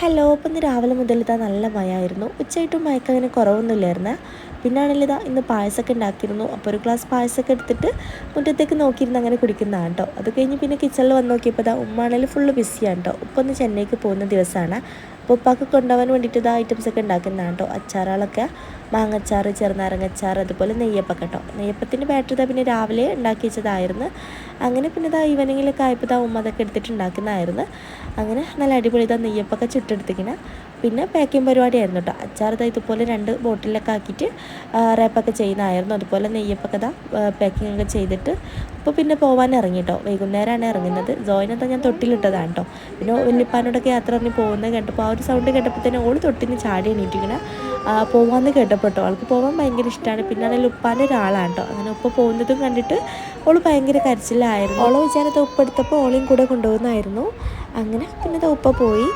Hello, ഇപ്പം ഇന്ന് രാവിലെ മുതൽ ഇതാ നല്ല മഴയായിരുന്നു. ഉച്ചയായിട്ടും മഴയ്ക്ക് അങ്ങനെ കുറവൊന്നുമില്ലായിരുന്നേ. പിന്നാണെങ്കിൽ ഇതാ ഇന്ന് പായസമൊക്കെ ഉണ്ടാക്കിയിരുന്നു. അപ്പോൾ ഒരു ഗ്ലാസ് പായസമൊക്കെ എടുത്തിട്ട് മുറ്റത്തേക്ക് നോക്കിയിരുന്ന് അങ്ങനെ കുടിക്കുന്നതാണ് കേട്ടോ. അത് കഴിഞ്ഞ് പിന്നെ കിച്ചണിൽ വന്ന് നോക്കിയപ്പോൾ ഇതാ ഉമ്മാണെങ്കിൽ ഫുള്ള് ബിസിയാണ് കേട്ടോ. ഉപ്പ ഒന്ന് ചെന്നൈക്ക് പോകുന്ന ദിവസമാണ്. അപ്പോൾ ഉപ്പാക്ക് കൊണ്ടുപോകാൻ വേണ്ടിയിട്ട് ഇതാ ഐറ്റംസൊക്കെ ഉണ്ടാക്കുന്നതാണ് കേട്ടോ. അച്ചാറുകളൊക്കെ മാങ്ങച്ചാർ, ചെറുനാരങ്ങച്ചാർ, അതുപോലെ നെയ്യപ്പൊക്കെ കേട്ടോ. നെയ്യപ്പത്തിൻ്റെ ബാറ്ററി ഇതാ പിന്നെ രാവിലെ ഉണ്ടാക്കി വെച്ചതായിരുന്നു. അങ്ങനെ പിന്നെ ഇതാ ഈവനിങ്ങിലൊക്കെ ആയപ്പോൾ ഇതാ ഉമ്മ അതൊക്കെ എടുത്തിട്ട് ഉണ്ടാക്കുന്നതായിരുന്നു. അങ്ങനെ നല്ല അടിപൊളി ഇതാ നെയ്യപ്പൊക്കെ ചുട്ടെടുത്തിങ്ങനെ പിന്നെ പാക്കിങ് പരിപാടിയായിരുന്നു കേട്ടോ. അച്ചാർ ഇതാ ഇതുപോലെ 2 ബോട്ടിലൊക്കെ ആക്കിയിട്ട് റാപ്പൊക്കെ ചെയ്യുന്നതായിരുന്നു. അതുപോലെ നെയ്യപ്പൊക്കെ ഇതാ പാക്കിംഗ് ഒക്കെ ചെയ്തിട്ട് ഇപ്പോൾ പിന്നെ പോകാൻ ഇറങ്ങി കേട്ടോ. വൈകുന്നേരമാണ് ഇറങ്ങുന്നത്. ജോയിനൊക്കെ ഞാൻ തൊട്ടിലിട്ടതാണ് കേട്ടോ. പിന്നെ വല്യപ്പാനോടൊക്കെ യാത്ര പറഞ്ഞ് പോകുന്നത് കേട്ടപ്പോൾ ആ ഒരു സൗണ്ട് കേട്ടപ്പോൾ തന്നെ ഓൾ തൊട്ടിന്ന് ചാടി എണീറ്റിങ്ങനെ പോകാമെന്ന് കേട്ടപ്പോൾ ആൾക്ക് പോകാൻ ഭയങ്കര ഇഷ്ടമാണ്. പിന്നെ ആണെങ്കിൽ ഉപ്പാൻ്റെ ഒരാളാണ് കേട്ടോ. അങ്ങനെ ഉപ്പ പോകുന്നതും കണ്ടിട്ട് ഓൾ ഭയങ്കര കരച്ചിലായിരുന്നു. ഓളെ വിചാരത്തെ ഉപ്പ് എടുത്തപ്പോൾ ഓളെയും കൂടെ കൊണ്ടുപോകുന്നതായിരുന്നു. അങ്ങനെ പിന്നെ ഉപ്പ പോയി.